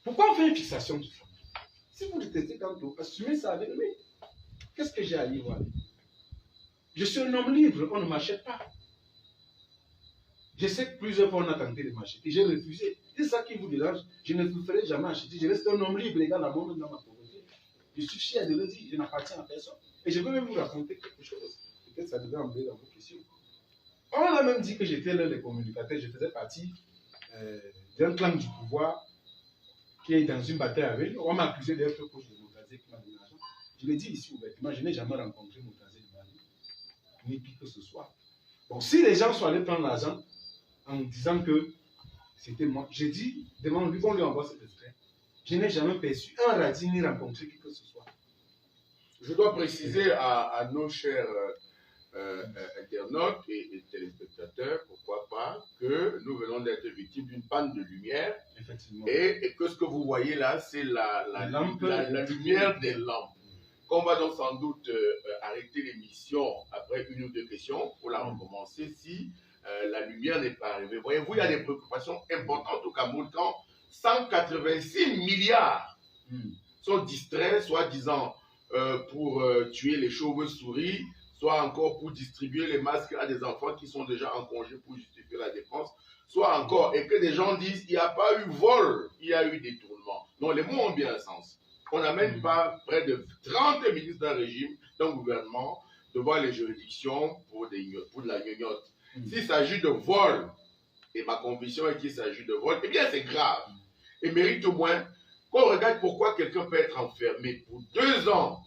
Pourquoi on fait une fixation de ça? Si vous détestez Kamto, assumez ça avec lui. Qu'est-ce que j'ai à y voir? Je suis un homme libre, on ne m'achète pas. Je sais que plusieurs fois on a tenté de m'acheter, j'ai refusé. C'est ça qui vous dérange. Je ne vous ferai jamais acheter. Je reste un homme libre, égal à moi-même dans ma pauvreté. Je suis fier de le dire, je n'appartiens à personne. Et je peux même vous raconter quelque chose. Peut-être ça devrait emmener dans vos questions. On a même dit que j'étais l'un des communicateurs, je faisais partie d'un clan du pouvoir qui est dans une bataille avec nous. On m'a accusé d'être proche de Moutazé qui m'a donné l'argent. Je l'ai dit ici ouvertement, je n'ai jamais rencontré Moutazé de ma vie, ni qui que ce soit. Bon, si les gens sont allés prendre l'argent en disant que c'était moi, j'ai dit devant lui qu'on lui envoie cet extrait. Je n'ai jamais perçu un radis ni rencontré qui que ce soit. Je dois préciser à nos chers internautes et téléspectateurs, pourquoi pas, que nous venons d'être victimes d'une panne de lumière. Effectivement. Et que ce que vous voyez là, c'est la lumière des lampes. Qu'on va donc sans doute arrêter l'émission après une ou deux questions pour la recommencer si la lumière n'est pas arrivée. Voyez-vous, il y a des préoccupations importantes au Cameroun quand 186 milliards sont distraits, soi-disant pour tuer les chauves-souris, soit encore pour distribuer les masques à des enfants qui sont déjà en congé pour justifier la dépense, soit encore, et que des gens disent il n'y a pas eu vol, il y a eu détournement. Non, les mots ont bien un sens. On n'amène pas près de 30 ministres d'un régime, d'un gouvernement, devant les juridictions pour de la gnognotte. S'il s'agit de vol, et ma conviction est qu'il s'agit de vol, eh bien c'est grave. Et mérite au moins qu'on regarde pourquoi quelqu'un peut être enfermé pour 2 ans,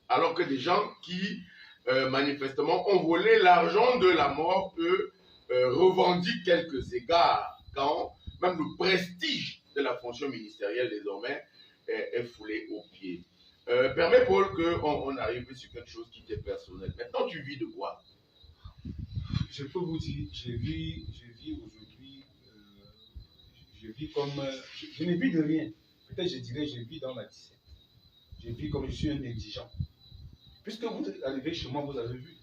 alors que des gens qui, manifestement, ont volé l'argent de la mort, eux, revendiquent quelques égards, quand même le prestige de la fonction ministérielle, désormais, est foulé aux pieds. Permets, Paul, qu'on arrive sur quelque chose qui t'est personnel. Maintenant, tu vis de quoi? Je peux vous dire, je vis aujourd'hui, je vis comme... je ne vis de rien. Peut-être je dirais, je vis dans la disette. Je vis comme je suis un indigent. Puisque vous êtes arrivé chez moi, vous avez vu.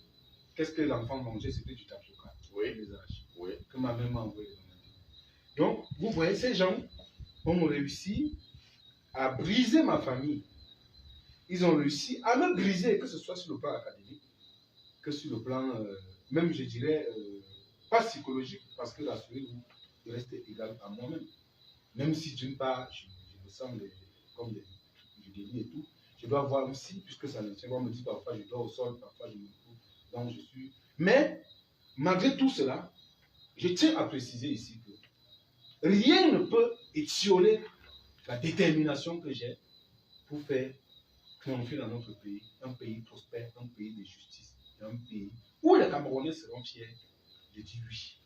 Qu'est-ce que l'enfant mangeait? C'était du tapioca. Oui. Les âges. Oui. Que ma mère m'a envoyé dans ma vie. Donc, vous voyez, ces gens ont réussi à briser ma famille. Ils ont réussi à me briser, que ce soit sur le plan académique, que sur le plan, même je dirais, pas psychologique, parce que rassurez-vous, je reste égal à moi-même. Même si d'une part, je me sens comme du délit et tout, je dois voir aussi, puisque ça ne tient pas, on me dit parfois je dors au sol, parfois je me trouve, donc je suis. Mais, malgré tout cela, je tiens à préciser ici que rien ne peut étioler la détermination que j'ai pour faire triompher dans notre pays, un pays prospère, un pays de justice, un pays où les Camerounais seront fiers. Je dis oui,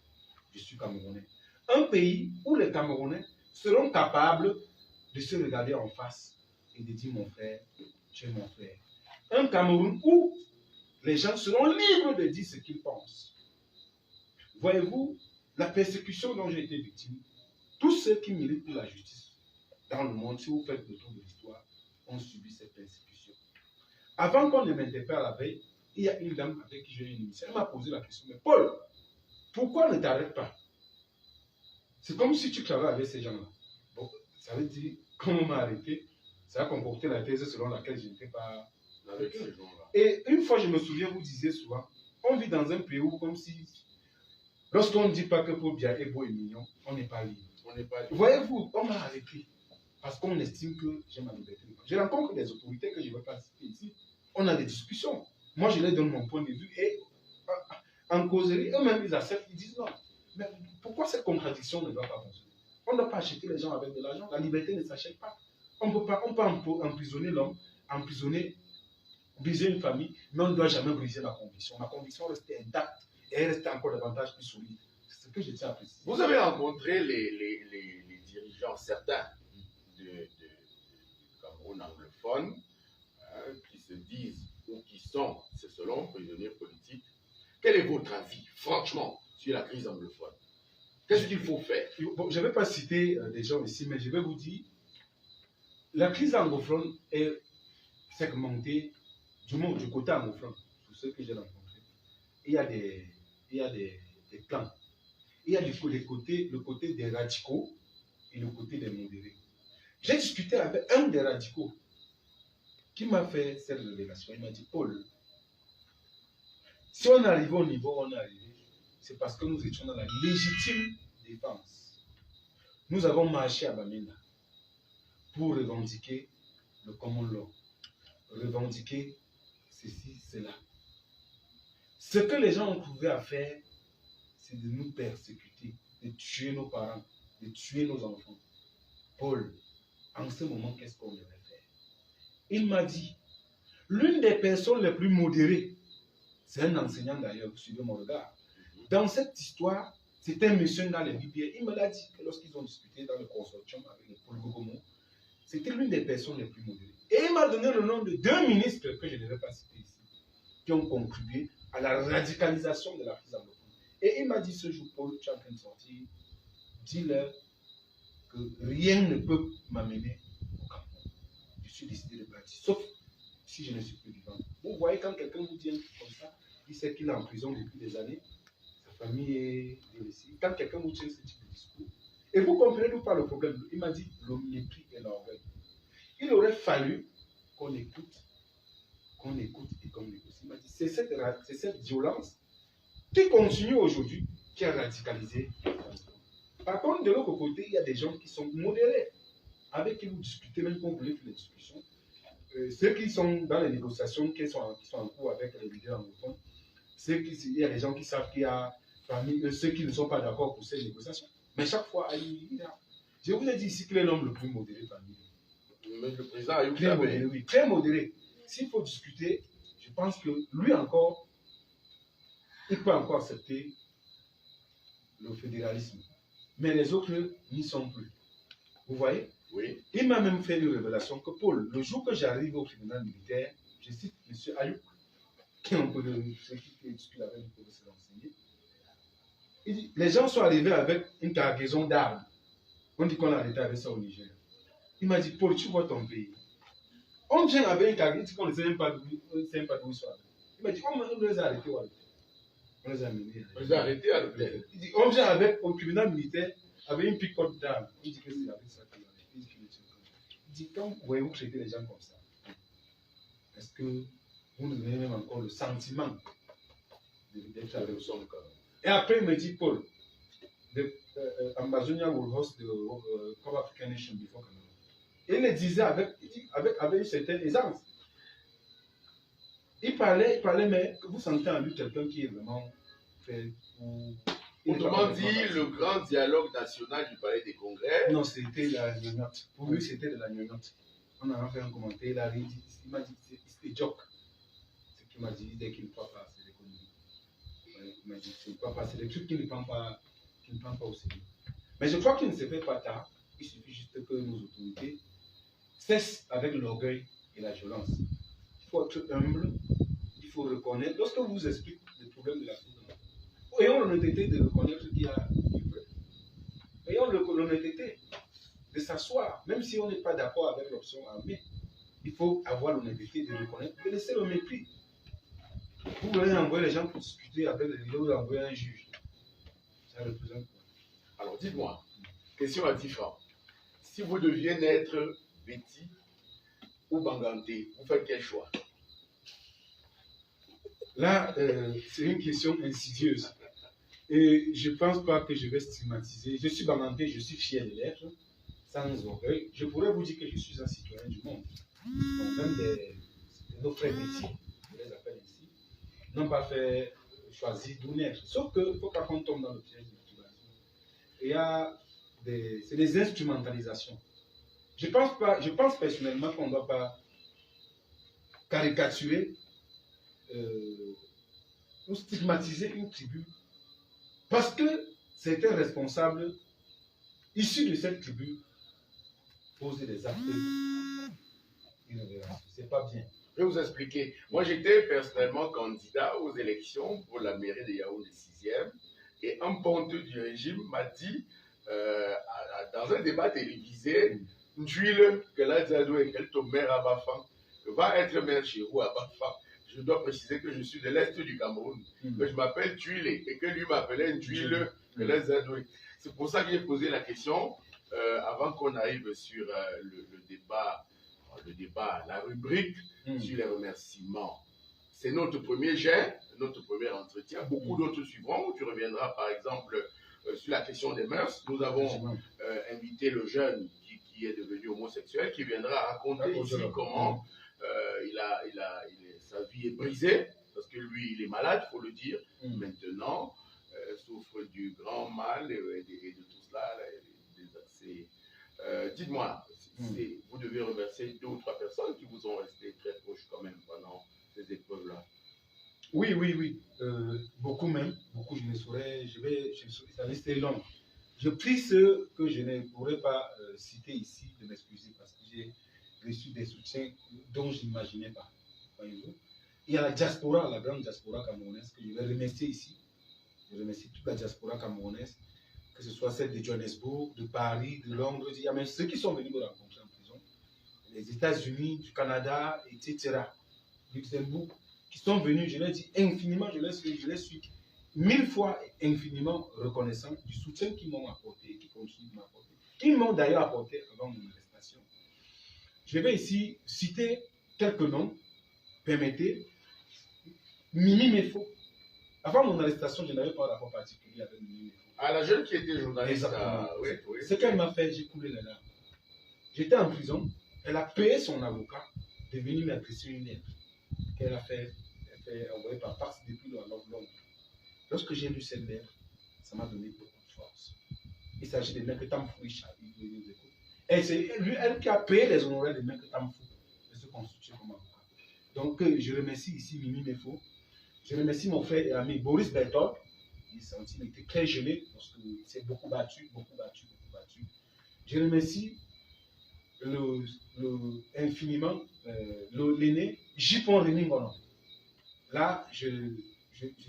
je suis Camerounais. Un pays où les Camerounais seront capables de se regarder en face et de dire mon frère, tu es mon frère. Un Cameroun où les gens seront libres de dire ce qu'ils pensent. Voyez-vous, la persécution dont j'ai été victime, tous ceux qui militent pour la justice dans le monde, si vous faites le tour de l'histoire, ont subi cette persécution. Avant qu'on ne m'interpelle la veille, il y a une dame avec qui j'ai eu une émission. Elle m'a posé la question, mais Paul, pourquoi ne t'arrêtes pas? C'est comme si tu travaillais avec ces gens-là. Bon, ça veut dire, quand on m'a arrêté, ça a comporté la thèse selon laquelle je n'étais pas avec ces gens-là. Et une fois, je me souviens, vous disiez souvent, on vit dans un pays où, comme si, lorsqu'on ne dit pas que Paul Biya est beau et mignon, on n'est pas libre. Voyez-vous, on m'a arrêté parce qu'on estime que j'ai ma liberté. Je rencontre des autorités que je ne vais pas citer ici. On a des discussions. Moi, je leur donne mon point de vue et en causerie, eux-mêmes, ils acceptent, ils disent non. Mais pourquoi cette contradiction ne doit pas fonctionner? On ne doit pas acheter les gens avec de l'argent. La liberté ne s'achète pas. On peut emprisonner l'homme, briser une famille, mais on ne doit jamais briser la conviction. Ma conviction reste intacte et elle reste encore davantage plus solide. C'est ce que je tiens à préciser. Vous avez rencontré les dirigeants certains du Cameroun anglophone, qui se disent ou qui sont, c'est selon, prisonniers politiques. Quel est votre avis, franchement, sur la crise anglophone? Qu'est-ce qu'il faut faire? Bon, je ne vais pas citer des gens ici, mais je vais vous dire, la crise anglophone est segmentée, du moins du côté anglophone, pour ceux que j'ai rencontrés. Il y a des clans. Il y a le côté des radicaux et le côté des modérés. J'ai discuté avec un des radicaux qui m'a fait cette révélation. Il m'a dit, Paul, si on arrive au niveau où on est arrivé, c'est parce que nous étions dans la légitime défense. Nous avons marché à Bamenda pour revendiquer le common law, revendiquer ceci, cela. Ce que les gens ont trouvé à faire, c'est de nous persécuter, de tuer nos parents, de tuer nos enfants. Paul, en ce moment, qu'est-ce qu'on devrait faire? Il m'a dit, l'une des personnes les plus modérées, c'est un enseignant d'ailleurs, suivez mon regard. Dans cette histoire, c'était un monsieur dans les Bibliers. Il me l'a dit que lorsqu'ils ont discuté dans le consortium avec les Paul Gogomo, c'était l'une des personnes les plus modérées. Et il m'a donné le nom de 2 ministres que je ne vais pas citer ici, qui ont contribué à la radicalisation de la crise anglophone. Et il m'a dit ce jour, Paul, tu es en train de sortir, dis-leur que rien ne peut m'amener au Cameroun. Je suis décidé de partir, sauf si je ne suis plus vivant. Vous voyez, quand quelqu'un vous dit comme ça, il sait qu'il est en prison depuis des années, sa famille est délaissée. Quand quelqu'un vous tient ce type de discours, et vous comprenez d'où part le problème. Il m'a dit le mépris et l'orgueil. Il aurait fallu qu'on écoute et qu'on négocie. Il m'a dit c'est cette violence qui continue aujourd'hui qui a radicalisé. Par contre, de l'autre côté, il y a des gens qui sont modérés, avec qui vous discutez, même quand vous voulez faire les discussions. Ceux qui sont dans les négociations, qui sont en cours avec les leaders anglophones, il y a des gens qui savent qu'il y a parmi eux ceux qui ne sont pas d'accord pour ces négociations. Mais chaque fois, je vous ai dit ici qu'il est l'homme le plus modéré parmi eux. Mais le président Ayoub Très modéré, oui, très modéré. S'il faut discuter, je pense que lui encore, il peut encore accepter le fédéralisme. Mais les autres n'y sont plus. Vous voyez? Oui. Il m'a même fait une révélation que Paul, le jour que j'arrive au tribunal militaire, je cite M. Ayoub, qui est un peu de ceux qui discutent avec nous pour se renseigner. Il dit, les gens sont arrivés avec une cargaison d'armes. On dit qu'on a arrêté avec ça au Niger. Il m'a dit, Paul, tu vois ton pays. On vient avec une cargaison, il dit qu'on ne sait même pas d'où ils sont. Il m'a dit, on les a arrêtés. On les a amenés. On les a arrêtés à l'hôtel. Il dit, on vient avec, au tribunal militaire, avec une pick-up d'armes. Il dit que c'est avec ça qu'il a arrêté. Il dit, quand vous voyez, vous traitez les gens comme ça, est-ce que vous ne avez même encore le sentiment d'être avec son corps? Et après, il me dit, Paul, Amazonia will host the Pan African Nation before Cameroon. Et il le disait avec une certaine aisance. Il parlait, mais vous sentez en lui quelqu'un qui est vraiment fait pour... Autrement dit, le grand dialogue national du Palais des Congrès. Non, c'était la gnognotte. Pour lui, c'était de la gnognotte. On a fait un commentaire, il m'a dit, c'était joke. Ce qu'il m'a dit, dès qu'il ne croit pas, c'est l'économie. Il m'a dit, c'est pas c'est des trucs qu'il ne prend pas au sérieux. Mais je crois qu'il ne se fait pas tard. Il suffit juste que nos autorités cessent avec l'orgueil et la violence. Il faut être humble, il faut reconnaître. Lorsque vous vous expliquez le problème de la foudre, ayons l'honnêteté de reconnaître qu'il y a du problème. Ayons l'honnêteté de s'asseoir, même si on n'est pas d'accord avec l'option armée. Il faut avoir l'honnêteté de reconnaître, de laisser le mépris. Vous voulez envoyer les gens pour discuter avec les leaders, vous envoyer un juge. Ça représente quoi? Alors dites-moi, question à 10 francs. Si vous deviez naître Betty ou Banganté, vous faites quel choix? Là, c'est une question insidieuse. Et je ne pense pas que je vais stigmatiser. Je suis Banganté, je suis fier de l'être, sans orgueil. Je pourrais vous dire que je suis un citoyen du monde. Donc, même nos frères Betty, je les appelle ainsi, n'ont pas fait choisir d'où naître. Sauf qu'il ne faut pas qu'on tombe dans le piège de l'utilisation. Il y a c'est des instrumentalisations. Je pense personnellement qu'on ne doit pas caricaturer ou stigmatiser une tribu parce que certains responsables issus de cette tribu, poser des actes irrévérencieux. C'est pas bien. Je vais vous expliquer. Moi, j'étais personnellement candidat aux élections pour la mairie de Yaoundé 6e. Et un ponteux du régime m'a dit, dans un débat télévisé, N'Juile, que là, Zadou et quel ton maire à Bafan, va être maire chez vous à Bafan. Je dois préciser que je suis de l'Est du Cameroun, que je m'appelle Tuile et que lui m'appelait N'Juile, que là, Zadou. C'est pour ça que j'ai posé la question avant qu'on arrive sur le débat, la rubrique sur les remerciements. C'est notre premier jet, notre premier entretien. Beaucoup d'autres suivront. Tu reviendras par exemple sur la question des mœurs. Nous avons invité le jeune qui est devenu homosexuel, qui viendra raconter ici comment sa vie est brisée, parce que lui, il est malade, il faut le dire. Maintenant, souffre du grand mal et de tout cela. Dites-moi, vous devez remercier 2 ou 3 personnes qui vous ont resté très proches quand même pendant ces épreuves-là. Oui. Beaucoup même. Beaucoup, je ne saurais. Ça reste long. Je prie ceux que je ne pourrais pas citer ici de m'excuser parce que j'ai reçu des soutiens dont je n'imaginais pas. Voyez-vous. Il y a la diaspora, la grande diaspora camerounaise que je vais remercier ici. Je remercie toute la diaspora camerounaise, que ce soit celle de Johannesburg, de Paris, de Londres. Il y a même ceux qui sont venus me rencontrer en prison, les États-Unis, du Canada, etc., Luxembourg, qui sont venus. Je leur dis infiniment, je les suis 1000 fois infiniment reconnaissant du soutien qu'ils m'ont apporté, qui continuent de m'apporter, qu'ils m'ont d'ailleurs apporté avant mon arrestation. Je vais ici citer quelques noms, permettez. Mimi Mefo. Avant mon arrestation, je n'avais pas de rapport particulier avec Mimi Mefo. Ah, la jeune qui était journaliste. Oui. Ce qu'elle m'a fait, j'ai coulé les larmes. J'étais en prison, elle a payé son avocat de venir m'adresser une lettre qu'elle a fait envoyer par Pax depuis Londres. Lorsque j'ai lu cette lettre, ça m'a donné beaucoup de force. Il s'agit de Maître Tamfou Richard. C'est elle qui a payé les honoraires de Maître Tamfou de se constituer comme avocat. Donc, je remercie ici Mimi Mefo. Je remercie mon frère et ami Boris Bertol. Il était très gêné parce qu'il s'est beaucoup battu. Je remercie infiniment l'aîné Jipon René Ngono. Là, je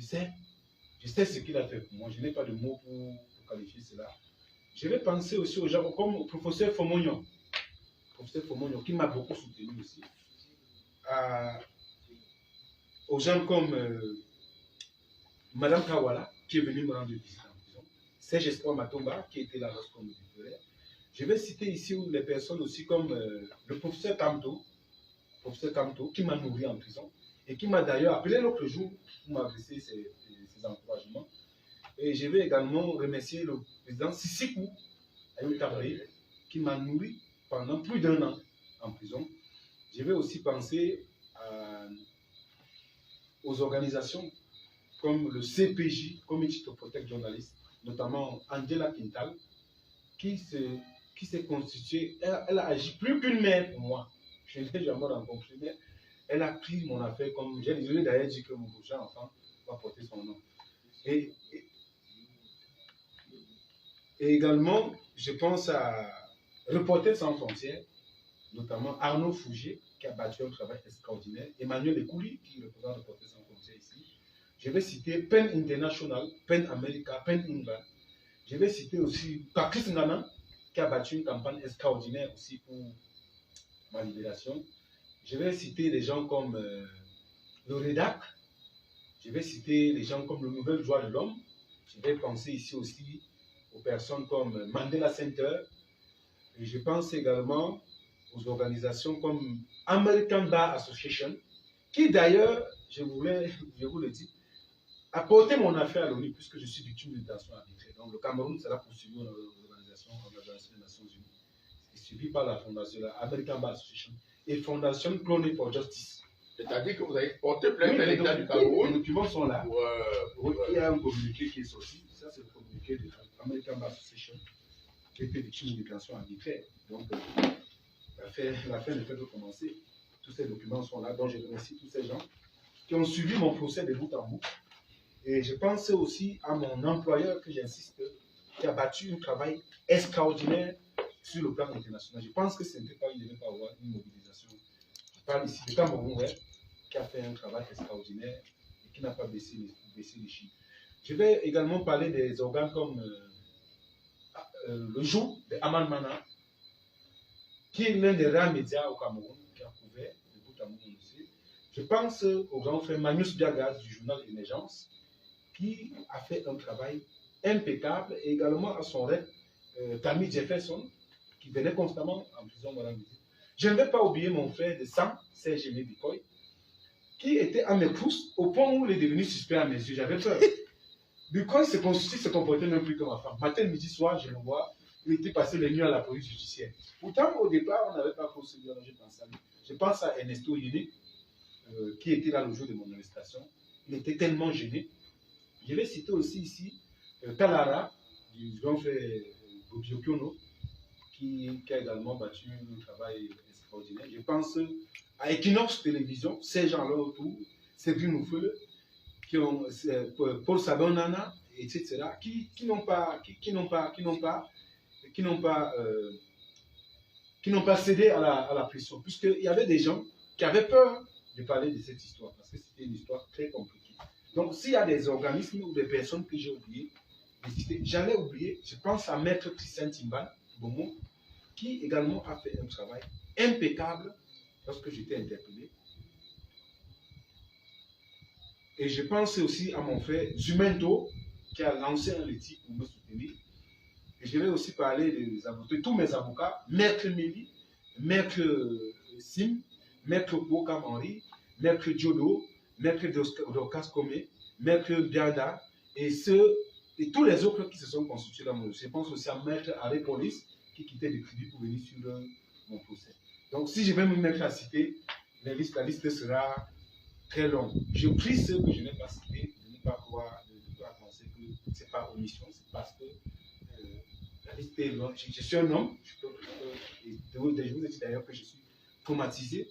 sais ce qu'il a fait pour moi. Je n'ai pas de mots pour qualifier cela. Je vais penser aussi aux gens comme le professeur Fomognon. Qui m'a beaucoup soutenu aussi. Aux gens comme Madame Kawala, qui est venue me rendre visite en prison. Serge Espoir Matomba, qui était là lorsqu'on me libérait. Je vais citer ici les personnes aussi comme le professeur Kamto, qui m'a nourri en prison et qui m'a d'ailleurs appelé l'autre jour pour m'adresser ses encouragements. Et je vais également remercier le président Sissikou Ayoutabaye, qui m'a nourri pendant plus d'1 an en prison. Je vais aussi penser aux organisations comme le CPJ, Community to Protect Journalists, notamment Angela Quintal, qui s'est constituée, elle a agi plus qu'une mère pour moi. Je ne l'ai jamais rencontrée, mais elle a pris mon affaire comme, j'ai d'ailleurs dit que mon prochain enfant va porter son nom. Et également, je pense à Reporters sans frontières, notamment Arnaud Fougier, qui a battu un travail extraordinaire, Emmanuel Ekouli, qui représente Reporters sans frontières ici. Je vais citer PEN International, PEN America, PEN England. Je vais citer aussi Patrice Ngana, qui a battu une campagne extraordinaire aussi pour ma libération. Je vais citer des gens comme le REDAC. Je vais citer des gens comme le Nouvel Droit de l'Homme. Je vais penser ici aussi aux personnes comme Mandela Center. Et je pense également aux organisations comme American Bar Association, qui d'ailleurs, je vous le dis, a porté mon affaire à l'ONU puisque je suis victime d'une détention arbitraire. Donc le Cameroun sera poursuivi dans l'organisation des Nations Unies. C'est suivi par la fondation, la American Bar Association et Fondation Cloney for Justice. C'est-à-dire que vous avez porté plainte à l'État du Cameroun. Les documents sont là. Il y a un communiqué qui est sorti. Ça, c'est le communiqué de l'American Bar Association qui a été victime d'une détention arbitraire. Donc, l'affaire ne fait que commencer. Tous ces documents sont là. Donc, je remercie tous ces gens qui ont suivi mon procès de bout en bout. Et je pense aussi à mon employeur que j'insiste qui a battu un travail extraordinaire sur le plan international. Je pense que ce n'était pas, il ne devait pas avoir une mobilisation. Je parle ici de Cameroun, ouais, qui a fait un travail extraordinaire et qui n'a pas baissé les chiffres. Je vais également parler des organes comme le jour de Aman Mana, qui est l'un des rares médias au Cameroun qui a couvert le bout à bout aussi. Je pense au grand frère Magnus Biagas du journal Émergence, qui a fait un travail impeccable, et également à son rêve, Tammy Jefferson, qui venait constamment en prison. Je ne vais pas oublier mon frère de sang, Serge Aimé Bikoy, qui était à mes trousses au point où il est devenu suspect à mes yeux. J'avais peur. Bikoy se comportait même plus comme ma femme. Matin, midi, soir, je le vois. Il était passé les nuits à la police judiciaire. Pourtant, au départ, on n'avait pas procédé. Je pense à lui. Je pense à Ernesto Yene, qui était là le jour de mon arrestation. Il était tellement gêné. Je vais citer aussi ici Talara, du grand frère Bobio Kiono, qui a également battu un travail extraordinaire. Je pense à Equinox Télévision, ces gens-là autour, Cédric Noufele, qui ont Paul Sabonana, etc., qui n'ont pas cédé à la pression, puisqu'il y avait des gens qui avaient peur de parler de cette histoire, parce que c'était une histoire très compliquée. Donc, s'il y a des organismes ou des personnes que j'ai oubliées, j'allais oublier, je pense à Maître Christian Timban, Bomo, qui également a fait un travail impeccable lorsque j'étais interpellé. Et je pense aussi à mon frère Zumento, qui a lancé un litige pour me soutenir. Et je vais aussi parler des avocats, tous mes avocats, Maître Méli, Maître Sim, Maître Bokam Henri, Maître Diodo, Maître Dorcas Comé, Maître Biada, et tous les autres qui se sont constitués dans mon dossier. Je pense aussi à Maître Aré Police, qui quittait le tribunal pour venir sur mon procès. Donc, si je vais me mettre à citer, la liste sera très longue. Je prie ceux que je n'ai pas cités de ne pas penser que ce n'est pas omission, c'est parce que la liste est longue. Je suis un homme, je vous ai dit d'ailleurs que je suis traumatisé.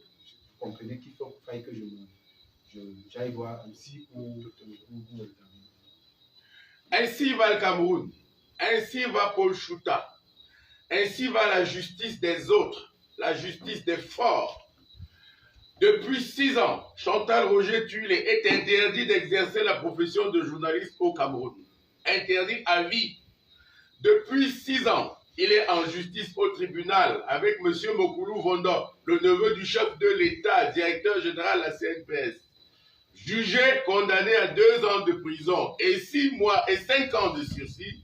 Vous comprenez qu'il faut que j'aille voir ainsi pour le Cameroun. Ainsi va le Cameroun, ainsi va Paul Chouta, ainsi va la justice des autres, la justice des forts. Depuis 6 ans, Chantal Roger Tulé est interdit d'exercer la profession de journaliste au Cameroun. Interdit à vie. Depuis 6 ans, il est en justice au tribunal avec M. Mokoulou Vondo, le neveu du chef de l'État, directeur général de la CNPS. Jugé, condamné à 2 ans de prison et 6 mois et 5 ans de sursis,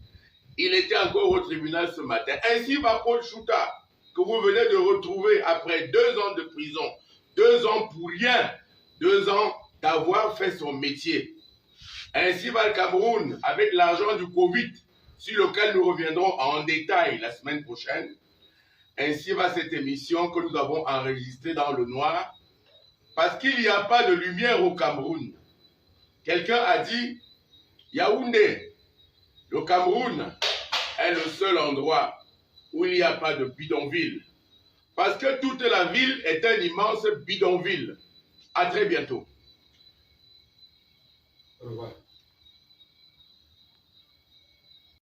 il était encore au tribunal ce matin. Ainsi va Paul Chouta, que vous venez de retrouver après 2 ans de prison. 2 ans pour rien, 2 ans d'avoir fait son métier. Ainsi va le Cameroun avec l'argent du Covid, sur lequel nous reviendrons en détail la semaine prochaine. Ainsi va cette émission que nous avons enregistrée dans le noir, parce qu'il n'y a pas de lumière au Cameroun. Quelqu'un a dit, Yaoundé, le Cameroun est le seul endroit où il n'y a pas de bidonville. Parce que toute la ville est un immense bidonville. À très bientôt. Au revoir.